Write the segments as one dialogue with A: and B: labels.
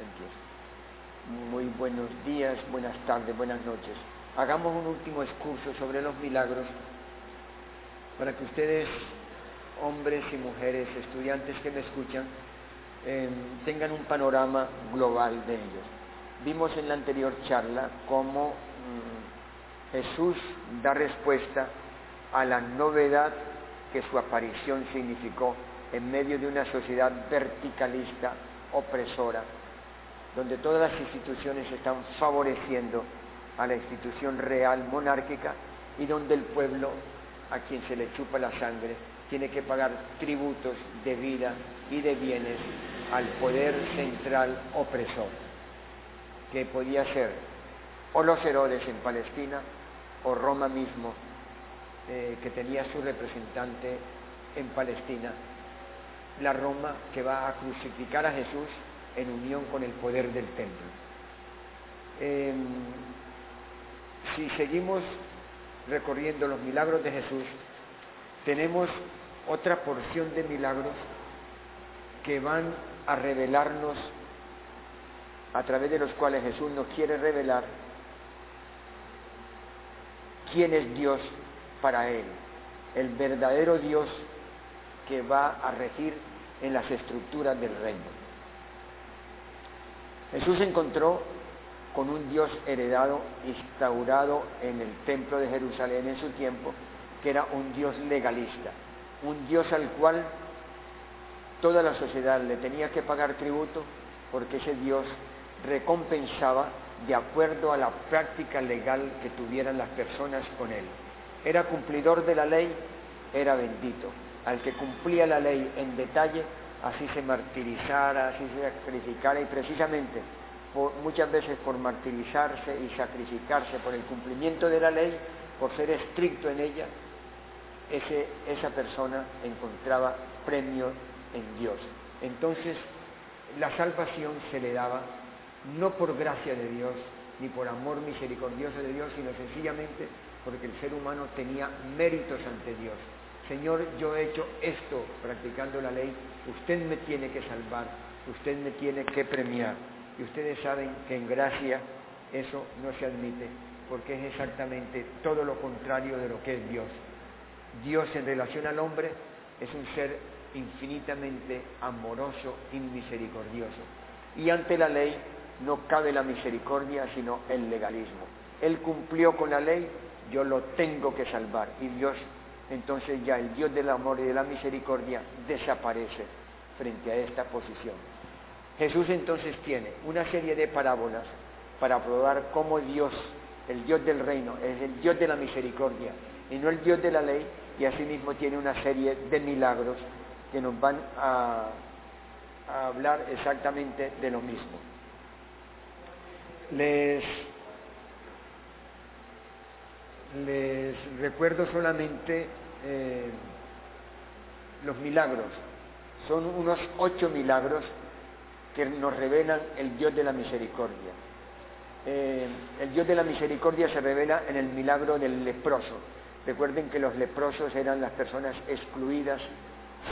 A: Empieza. Muy buenos días, buenas tardes, buenas noches. Hagamos un último excurso sobre los milagros para que ustedes, hombres y mujeres, estudiantes que me escuchan, tengan un panorama global de ellos. Vimos en la anterior charla cómo Jesús da respuesta a la novedad que su aparición significó en medio de una sociedad verticalista, opresora, donde todas las instituciones están favoreciendo a la institución real monárquica y donde el pueblo, a quien se le chupa la sangre, tiene que pagar tributos de vida y de bienes al poder central opresor, que podía ser o los Herodes en Palestina o Roma mismo, que tenía su representante en Palestina, la Roma que va a crucificar a Jesús en unión con el poder del templo. Si seguimos recorriendo los milagros de Jesús, tenemos otra porción de milagros que van a revelarnos, a través de los cuales Jesús nos quiere revelar quién es Dios para Él, el verdadero Dios que va a regir en las estructuras del reino. Jesús se encontró con un Dios heredado, instaurado en el templo de Jerusalén en su tiempo, que era un Dios legalista, un Dios al cual toda la sociedad le tenía que pagar tributo, porque ese Dios recompensaba de acuerdo a la práctica legal que tuvieran las personas con él. Era cumplidor de la ley, era bendito. Al que cumplía la ley en detalle, así se martirizara, así se sacrificara, y precisamente muchas veces por martirizarse y sacrificarse por el cumplimiento de la ley, por ser estricto en ella, esa persona encontraba premio en Dios. Entonces, la salvación se le daba no por gracia de Dios, ni por amor misericordioso de Dios, sino sencillamente porque el ser humano tenía méritos ante Dios. Señor, yo he hecho esto practicando la ley, usted me tiene que salvar, usted me tiene que premiar. Y ustedes saben que en gracia eso no se admite, porque es exactamente todo lo contrario de lo que es Dios. Dios en relación al hombre es un ser infinitamente amoroso y misericordioso. Y ante la ley no cabe la misericordia, sino el legalismo. Él cumplió con la ley, yo lo tengo que salvar. Y Dios, entonces ya el Dios del amor y de la misericordia desaparece frente a esta posición. Jesús entonces tiene una serie de parábolas para probar cómo Dios, el Dios del reino, es el Dios de la misericordia y no el Dios de la ley, y asimismo tiene una serie de milagros que nos van a hablar exactamente de lo mismo. Les recuerdo solamente los milagros. Son unos 8 milagros que nos revelan el Dios de la misericordia. El Dios de la misericordia se revela en el milagro del leproso. Recuerden que los leprosos eran las personas excluidas,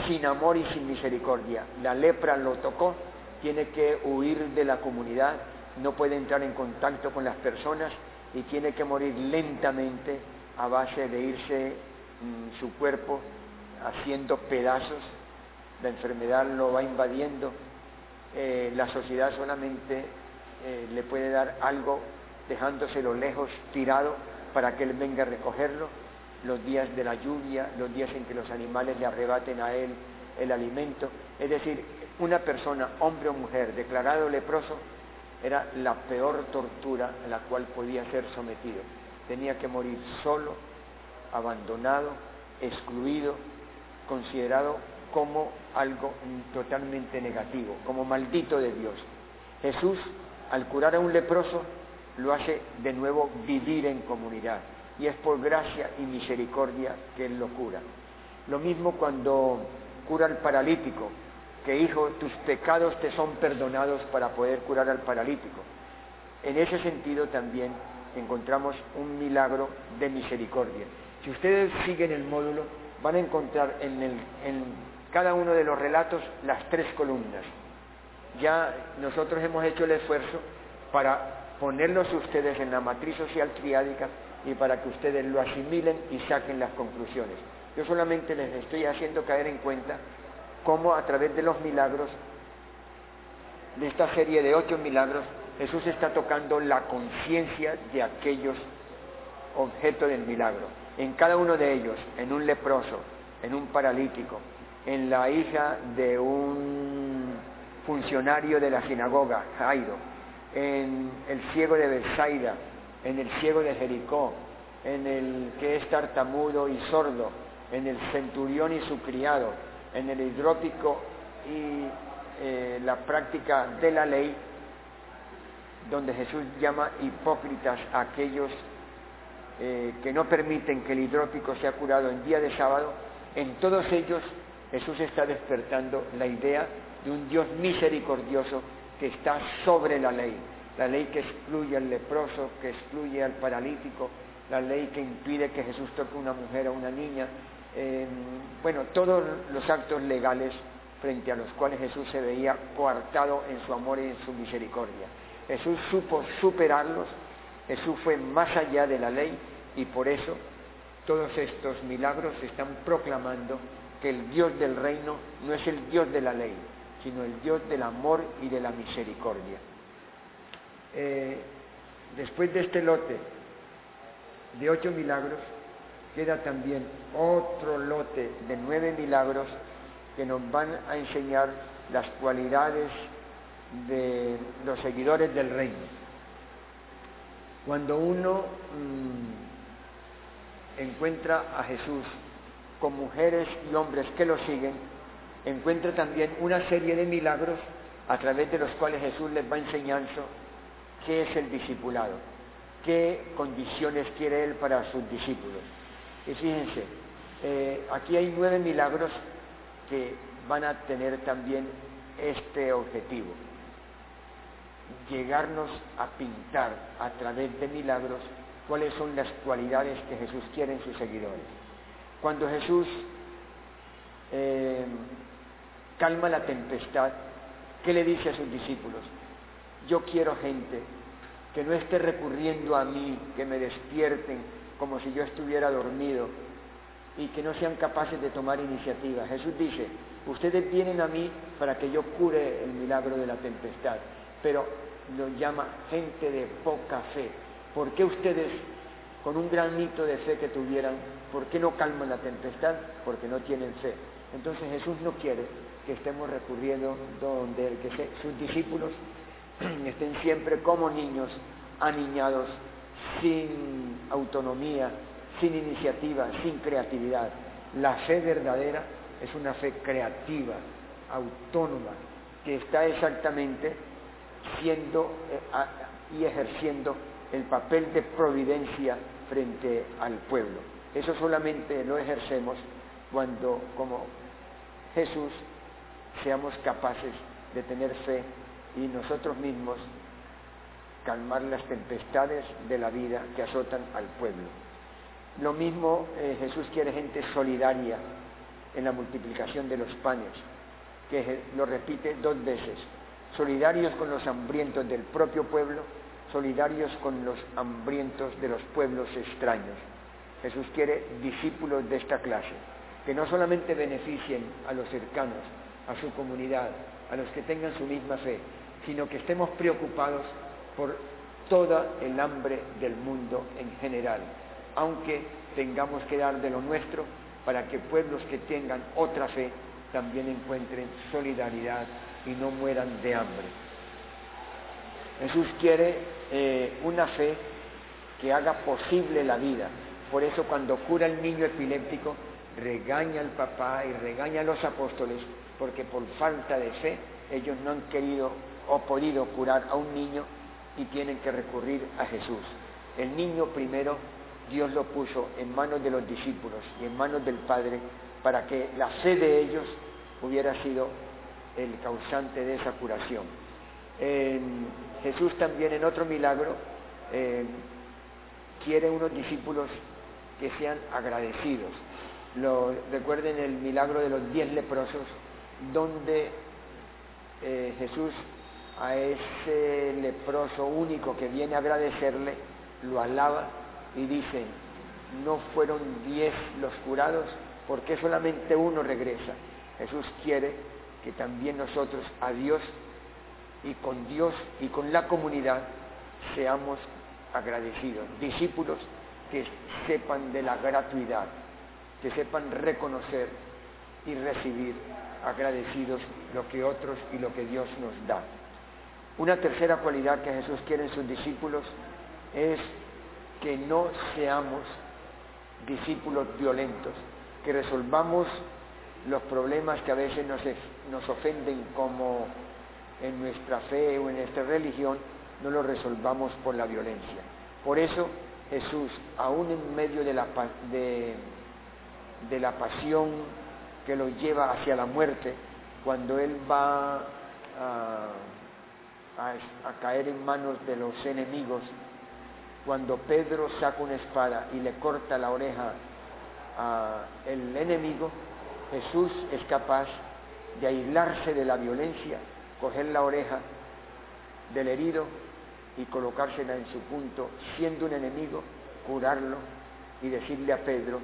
A: sin amor y sin misericordia. La lepra lo tocó, tiene que huir de la comunidad, no puede entrar en contacto con las personas y tiene que morir lentamente a base de irse su cuerpo haciendo pedazos. La enfermedad lo va invadiendo. La sociedad solamente le puede dar algo dejándoselo lejos, tirado, para que él venga a recogerlo. Los días de la lluvia, los días en que los animales le arrebaten a él el alimento. Es decir, una persona, hombre o mujer, declarado leproso, era la peor tortura a la cual podía ser sometido. Tenía que morir solo, abandonado, excluido, considerado como algo totalmente negativo, como maldito de Dios. Jesús, al curar a un leproso, lo hace de nuevo vivir en comunidad, y es por gracia y misericordia que Él lo cura. Lo mismo cuando cura al paralítico, que hijo, tus pecados te son perdonados, para poder curar al paralítico. En ese sentido también encontramos un milagro de misericordia. Si ustedes siguen el módulo, van a encontrar en cada uno de los relatos las 3 columnas. Ya nosotros hemos hecho el esfuerzo para ponerlos ustedes en la matriz social triádica y para que ustedes lo asimilen y saquen las conclusiones. Yo solamente les estoy haciendo caer en cuenta cómo a través de los milagros, de esta serie de 8 milagros, Jesús está tocando la conciencia de aquellos objetos del milagro. En cada uno de ellos, en un leproso, en un paralítico, en la hija de un funcionario de la sinagoga, Jairo, en el ciego de Betsaida, en el ciego de Jericó, en el que es tartamudo y sordo, en el centurión y su criado, en el hidrópico y la práctica de la ley, donde Jesús llama hipócritas a aquellos que no permiten que el hidrópico sea curado en día de sábado. En todos ellos Jesús está despertando la idea de un Dios misericordioso que está sobre la ley que excluye al leproso, que excluye al paralítico, la ley que impide que Jesús toque a una mujer o una niña, todos los actos legales frente a los cuales Jesús se veía coartado en su amor y en su misericordia. Jesús supo superarlos, Jesús fue más allá de la ley y por eso todos estos milagros están proclamando que el Dios del reino no es el Dios de la ley, sino el Dios del amor y de la misericordia. Después de este lote de 8 milagros, queda también otro lote de 9 milagros que nos van a enseñar las cualidades de los seguidores del reino. Cuando uno encuentra a Jesús con mujeres y hombres que lo siguen, encuentra también una serie de milagros a través de los cuales Jesús les va enseñando qué es el discipulado, qué condiciones quiere Él para sus discípulos. Y fíjense, aquí hay 9 milagros que van a tener también este objetivo: llegarnos a pintar a través de milagros cuáles son las cualidades que Jesús quiere en sus seguidores. Cuando Jesús calma la tempestad, ¿qué le dice a sus discípulos? Yo quiero gente que no esté recurriendo a mí, que me despierten como si yo estuviera dormido y que no sean capaces de tomar iniciativa. Jesús dice, ustedes vienen a mí para que yo cure el milagro de la tempestad, pero lo llama gente de poca fe. ¿Por qué ustedes, con un granito de fe que tuvieran, por qué no calman la tempestad? Porque no tienen fe. Entonces Jesús no quiere que estemos recurriendo donde el que sus discípulos estén siempre como niños, aniñados, sin autonomía, sin iniciativa, sin creatividad. La fe verdadera es una fe creativa, autónoma, que está exactamente siendo y ejerciendo el papel de providencia frente al pueblo. Eso solamente lo ejercemos cuando, como Jesús, seamos capaces de tener fe y nosotros mismos calmar las tempestades de la vida que azotan al pueblo. Lo mismo Jesús quiere gente solidaria en la multiplicación de los panes, que lo repite 2 veces: solidarios con los hambrientos del propio pueblo, solidarios con los hambrientos de los pueblos extraños. Jesús quiere discípulos de esta clase, que no solamente beneficien a los cercanos, a su comunidad, a los que tengan su misma fe, sino que estemos preocupados por toda el hambre del mundo en general, aunque tengamos que dar de lo nuestro para que pueblos que tengan otra fe también encuentren solidaridad y no mueran de hambre. Jesús quiere una fe que haga posible la vida. Por eso cuando cura al niño epiléptico, regaña al papá y regaña a los apóstoles, porque por falta de fe ellos no han querido o podido curar a un niño y tienen que recurrir a Jesús. El niño primero Dios lo puso en manos de los discípulos y en manos del Padre para que la fe de ellos hubiera sido el causante de esa curación. Jesús también en otro milagro quiere unos discípulos que sean agradecidos. Recuerden el milagro de los 10 leprosos, donde Jesús a ese leproso único que viene a agradecerle, lo alaba y dice: no fueron 10 los curados, ¿por qué solamente uno regresa? Jesús quiere que también nosotros a Dios y con la comunidad seamos agradecidos, discípulos que sepan de la gratuidad, que sepan reconocer y recibir agradecidos lo que otros y lo que Dios nos da. Una tercera cualidad que Jesús quiere en sus discípulos es que no seamos discípulos violentos, que resolvamos los problemas que a veces nos ofenden, como en nuestra fe o en nuestra religión, no los resolvamos por la violencia. Por eso Jesús, aún en medio de la pasión que lo lleva hacia la muerte, cuando Él va a caer en manos de los enemigos, cuando Pedro saca una espada y le corta la oreja al enemigo, Jesús es capaz de aislarse de la violencia, coger la oreja del herido y colocársela en su punto, siendo un enemigo, curarlo y decirle a Pedro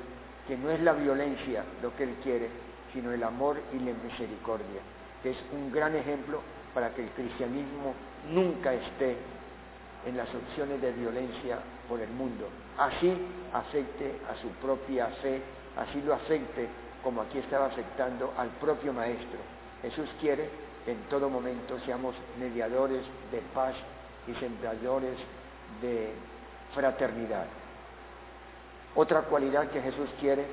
A: que no es la violencia lo que Él quiere, sino el amor y la misericordia, que es un gran ejemplo para que el cristianismo nunca esté en las opciones de violencia por el mundo, así afecte a su propia fe, así lo afecte como aquí estaba afectando al propio Maestro. Jesús quiere que en todo momento seamos mediadores de paz y sembradores de fraternidad. Otra cualidad que Jesús quiere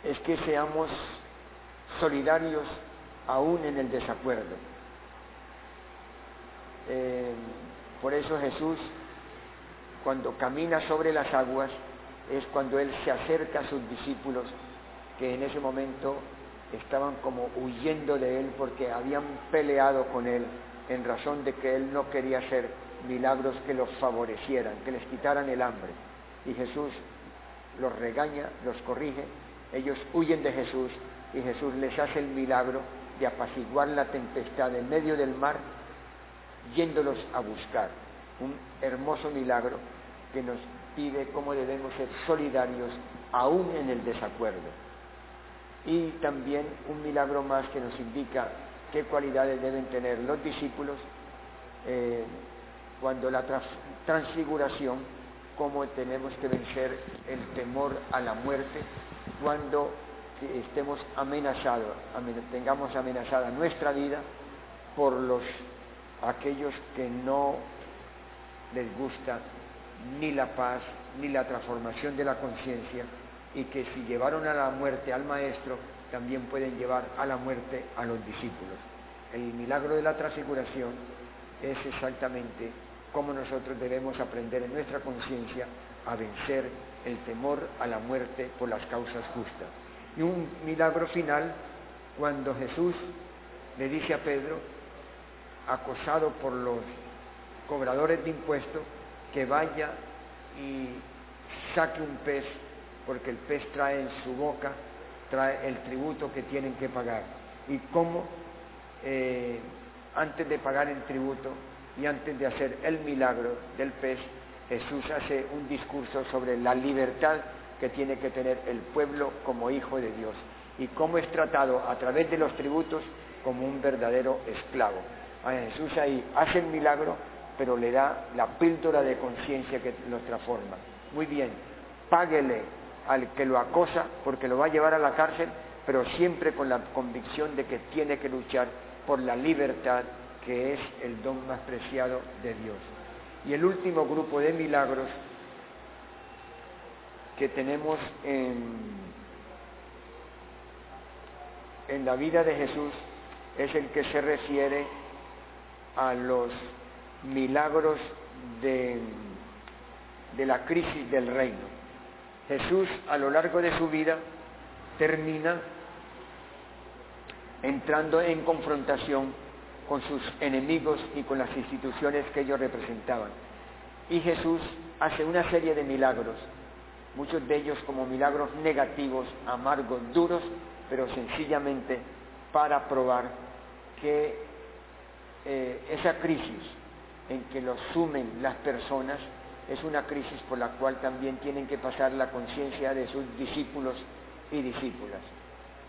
A: es que seamos solidarios aún en el desacuerdo. Por eso Jesús, cuando camina sobre las aguas, es cuando Él se acerca a sus discípulos, que en ese momento estaban como huyendo de Él porque habían peleado con Él en razón de que Él no quería hacer milagros que los favorecieran, que les quitaran el hambre. Y Jesús los regaña, los corrige, ellos huyen de Jesús y Jesús les hace el milagro de apaciguar la tempestad en medio del mar, yéndolos a buscar. Un hermoso milagro que nos pide cómo debemos ser solidarios aún en el desacuerdo. Y también un milagro más que nos indica qué cualidades deben tener los discípulos cuando la transfiguración, cómo tenemos que vencer el temor a la muerte cuando estemos amenazados, tengamos amenazada nuestra vida por aquellos que no les gusta ni la paz ni la transformación de la conciencia, y que si llevaron a la muerte al Maestro, también pueden llevar a la muerte a los discípulos. El milagro de la transfiguración es exactamente cómo nosotros debemos aprender en nuestra conciencia a vencer el temor a la muerte por las causas justas. Y un milagro final, cuando Jesús le dice a Pedro, acosado por los cobradores de impuestos, que vaya y saque un pez, porque el pez trae en su boca, trae el tributo que tienen que pagar. Y cómo antes de pagar el tributo y antes de hacer el milagro del pez, Jesús hace un discurso sobre la libertad que tiene que tener el pueblo como hijo de Dios, y cómo es tratado a través de los tributos como un verdadero esclavo. A Jesús ahí hace el milagro, pero le da la píldora de conciencia que lo transforma. Muy bien, páguele al que lo acosa, porque lo va a llevar a la cárcel, pero siempre con la convicción de que tiene que luchar por la libertad, que es el don más preciado de Dios. Y el último grupo de milagros que tenemos en la vida de Jesús es el que se refiere a los milagros de la crisis del reino. Jesús, a lo largo de su vida, termina entrando en confrontación con sus enemigos y con las instituciones que ellos representaban. Y Jesús hace una serie de milagros, muchos de ellos como milagros negativos, amargos, duros, pero sencillamente para probar que esa crisis en que los sumen las personas es una crisis por la cual también tienen que pasar la conciencia de sus discípulos y discípulas,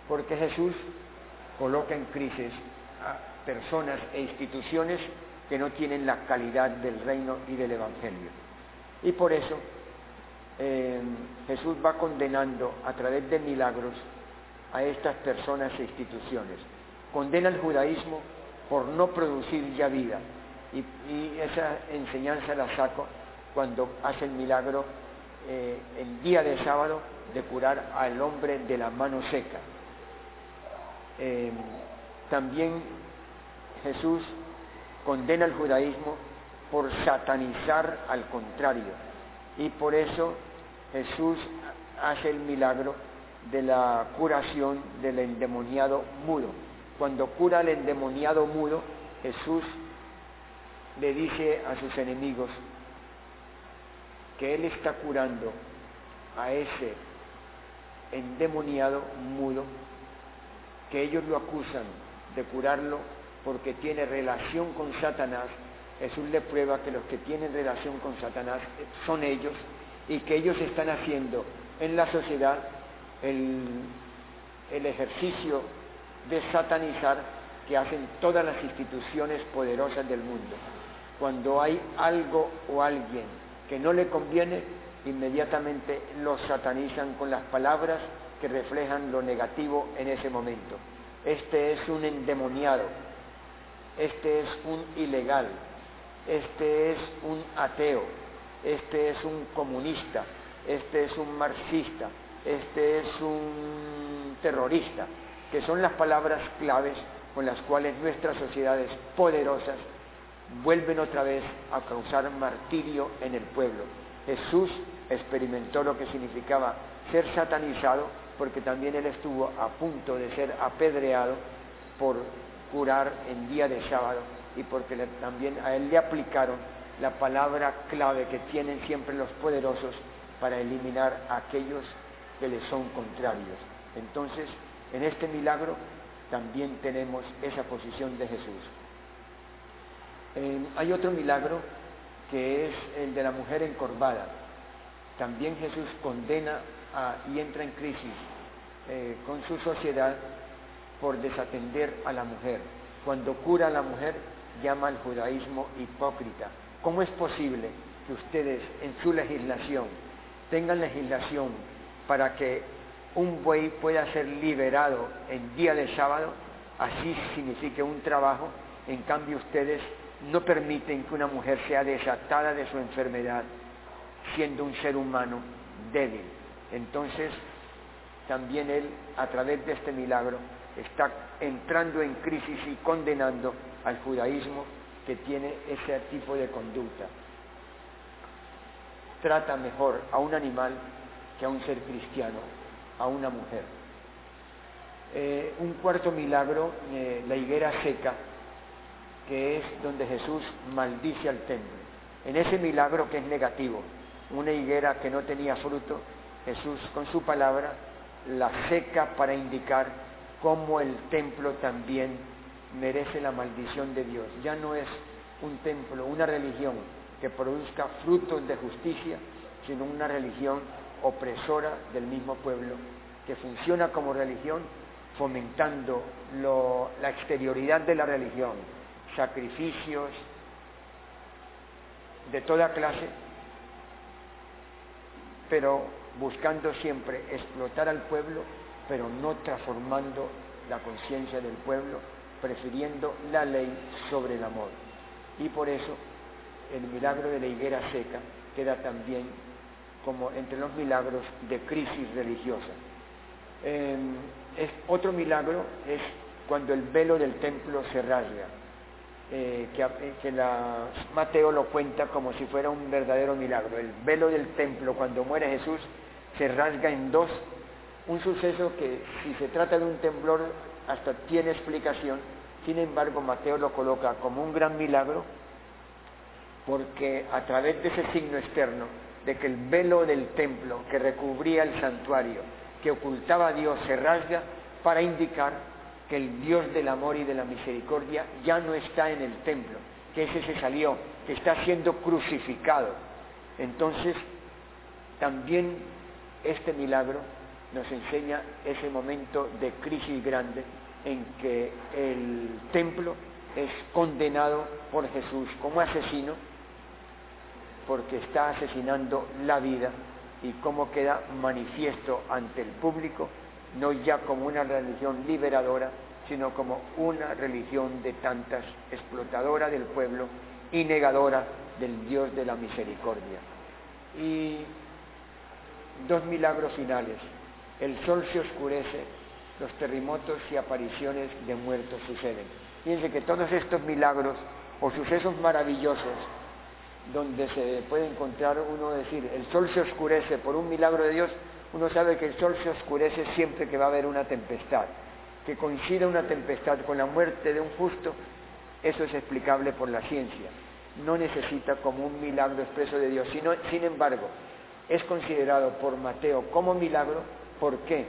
A: porque Jesús coloca en crisis a personas e instituciones que no tienen la calidad del reino y del evangelio. Y por eso Jesús va condenando a través de milagros a estas personas e instituciones. Condena al judaísmo por no producir ya vida, y esa enseñanza la saco cuando hace el milagro el día de sábado de curar al hombre de la mano seca. También Jesús condena al judaísmo por satanizar al contrario, y por eso Jesús hace el milagro de la curación del endemoniado mudo. Cuando cura al endemoniado mudo, Jesús le dice a sus enemigos que Él está curando a ese endemoniado mudo, que ellos lo acusan de curarlo porque tiene relación con Satanás. Jesús le prueba que los que tienen relación con Satanás son ellos, y que ellos están haciendo en la sociedad el ejercicio de satanizar que hacen todas las instituciones poderosas del mundo. Cuando hay algo o alguien que no le conviene, inmediatamente lo satanizan con las palabras que reflejan lo negativo en ese momento. Este es un endemoniado, este es un ilegal, este es un ateo, este es un comunista, este es un marxista, este es un terrorista, que son las palabras claves con las cuales nuestras sociedades poderosas vuelven otra vez a causar martirio en el pueblo. Jesús experimentó lo que significaba ser satanizado, porque también él estuvo a punto de ser apedreado por curar en día de sábado, y porque también a él le aplicaron la palabra clave que tienen siempre los poderosos para eliminar a aquellos que les son contrarios. Entonces, en este milagro también tenemos esa posición de Jesús. Hay otro milagro que es el de la mujer encorvada. También Jesús condena y entra en crisis con su sociedad por desatender a la mujer. Cuando cura a la mujer, llama al judaísmo hipócrita. ¿Cómo es posible que ustedes en su legislación tengan legislación para que un buey pueda ser liberado en día de sábado, así signifique un trabajo? En cambio ustedes no permiten que una mujer sea desatada de su enfermedad, siendo un ser humano débil. Entonces, también él, a través de este milagro, está entrando en crisis y condenando al judaísmo, que tiene ese tipo de conducta. Trata mejor a un animal que a un ser cristiano, a una mujer. Un cuarto milagro, la higuera seca, que es donde Jesús maldice al templo. En ese milagro, que es negativo, una higuera que no tenía fruto, Jesús con su palabra la seca para indicar cómo el templo también merece la maldición de Dios. Ya no es un templo, una religión que produzca frutos de justicia, sino una religión opresora del mismo pueblo, que funciona como religión fomentando la exterioridad de la religión, sacrificios de toda clase, pero buscando siempre explotar al pueblo, pero no transformando la conciencia del pueblo, prefiriendo la ley sobre el amor. Y por eso el milagro de la higuera seca queda también como entre los milagros de crisis religiosa. Otro milagro es cuando el velo del templo se rasga, Mateo lo cuenta como si fuera un verdadero milagro. El velo del templo, cuando muere Jesús, se rasga en dos, un suceso que, si se trata de un temblor, hasta tiene explicación. Sin embargo, Mateo lo coloca como un gran milagro, porque a través de ese signo externo de que el velo del templo que recubría el santuario, que ocultaba a Dios, se rasga para indicar que el Dios del amor y de la misericordia ya no está en el templo, que ese se salió, que está siendo crucificado. Entonces, también este milagro nos enseña ese momento de crisis grande en que el templo es condenado por Jesús como asesino, porque está asesinando la vida, y cómo queda manifiesto ante el público, no ya como una religión liberadora, sino como una religión de tantas, explotadora del pueblo y negadora del Dios de la misericordia. Y dos milagros finales: el sol se oscurece, los terremotos y apariciones de muertos suceden. Fíjense que todos estos milagros o sucesos maravillosos, donde se puede encontrar uno decir, el sol se oscurece por un milagro de Dios, uno sabe que el sol se oscurece siempre que va a haber una tempestad. Que coincida una tempestad con la muerte de un justo, eso es explicable por la ciencia. No necesita como un milagro expreso de Dios, sino, sin embargo, es considerado por Mateo como milagro. ¿Por qué?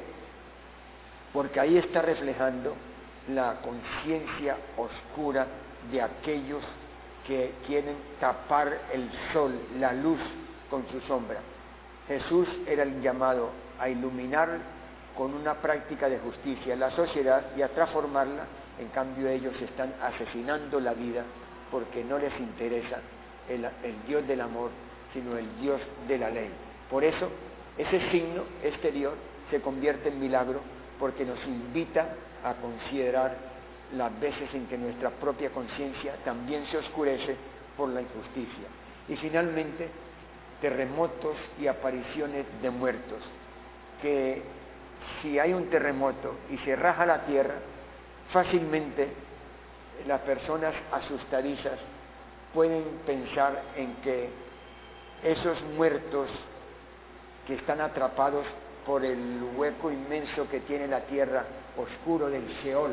A: Porque ahí está reflejando la conciencia oscura de aquellos que quieren tapar el sol, la luz, con su sombra. Jesús era el llamado a iluminar con una práctica de justicia la sociedad y a transformarla. En cambio, ellos están asesinando la vida porque no les interesa el Dios del amor, sino el Dios de la ley. Por eso, ese signo exterior se convierte en milagro, porque nos invita a considerar las veces en que nuestra propia conciencia también se oscurece por la injusticia. Y finalmente, terremotos y apariciones de muertos, que si hay un terremoto y se raja la tierra, fácilmente las personas asustadizas pueden pensar en que esos muertos que están atrapados por el hueco inmenso que tiene la tierra, oscuro del Sheol,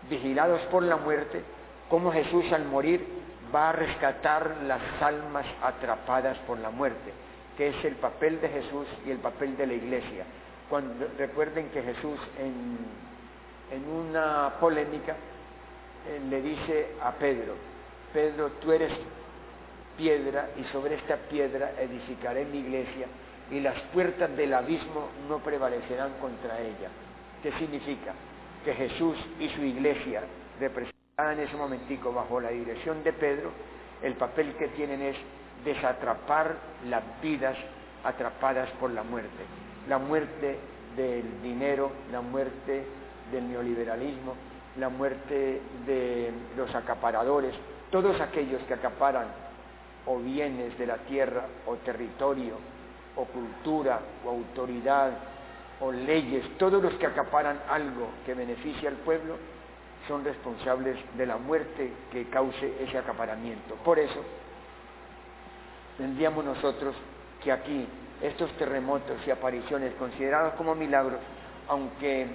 A: vigilados por la muerte, como Jesús al morir va a rescatar las almas atrapadas por la muerte, que es el papel de Jesús y el papel de la Iglesia. Recuerden que Jesús en una polémica le dice a Pedro: Pedro, tú eres piedra, y sobre esta piedra edificaré mi iglesia, y las puertas del abismo no prevalecerán contra ella. ¿Qué significa? Que Jesús y su iglesia, representada en ese momentico bajo la dirección de Pedro, el papel que tienen es desatrapar las vidas atrapadas por la muerte. La muerte del dinero, la muerte del neoliberalismo, la muerte de los acaparadores, todos aquellos que acaparan o bienes de la tierra, o territorio, o cultura, o autoridad, o leyes, todos los que acaparan algo que beneficie al pueblo, son responsables de la muerte que cause ese acaparamiento. Por eso, tendríamos nosotros que aquí, estos terremotos y apariciones considerados como milagros, aunque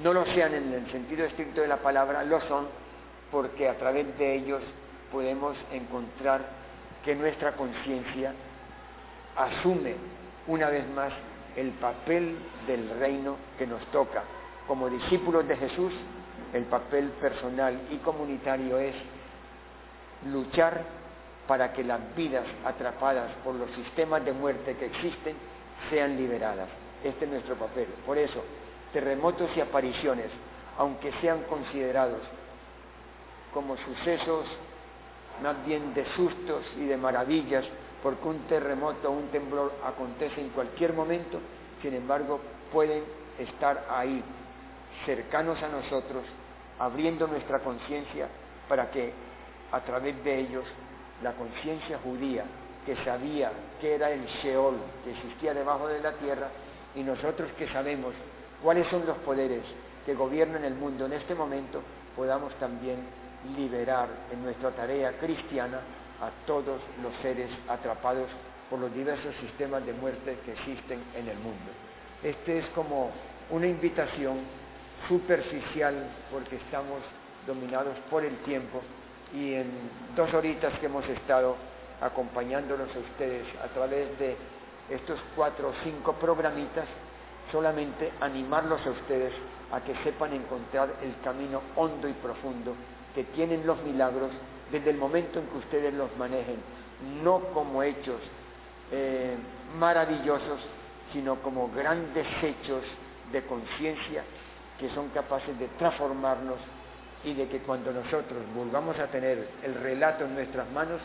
A: no lo sean en el sentido estricto de la palabra, lo son, porque a través de ellos podemos encontrar que nuestra conciencia asume una vez más el papel del reino que nos toca. Como discípulos de Jesús, el papel personal y comunitario es luchar para que las vidas atrapadas por los sistemas de muerte que existen sean liberadas. Este es nuestro papel. Por eso, terremotos y apariciones, aunque sean considerados como sucesos más bien de sustos y de maravillas, porque un terremoto o un temblor acontece en cualquier momento, sin embargo pueden estar ahí, cercanos a nosotros, abriendo nuestra conciencia para que a través de ellos la conciencia judía, que sabía que era el Sheol, que existía debajo de la tierra, y nosotros que sabemos cuáles son los poderes que gobiernan el mundo en este momento, podamos también liberar en nuestra tarea cristiana a todos los seres atrapados por los diversos sistemas de muerte que existen en el mundo. Este es como una invitación superficial, porque estamos dominados por el tiempo, y en 2 horitas que hemos estado acompañándolos a ustedes a través de estos 4 o 5 programitas, solamente animarlos a ustedes a que sepan encontrar el camino hondo y profundo que tienen los milagros desde el momento en que ustedes los manejen, no como hechos maravillosos, sino como grandes hechos de conciencia que son capaces de transformarnos, y de que cuando nosotros volvamos a tener el relato en nuestras manos,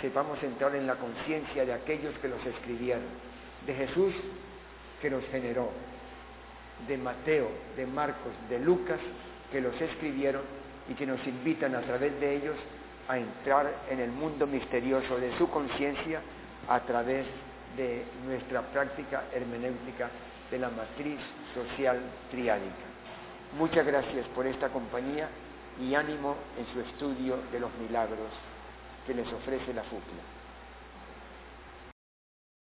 A: sepamos entrar en la conciencia de aquellos que los escribieron, de Jesús que los generó, de Mateo, de Marcos, de Lucas que los escribieron y que nos invitan a través de ellos a entrar en el mundo misterioso de su conciencia a través de nuestra práctica hermenéutica de la matriz social triádica. Muchas gracias por esta compañía y ánimo en su estudio de los milagros que les ofrece la FUCLA.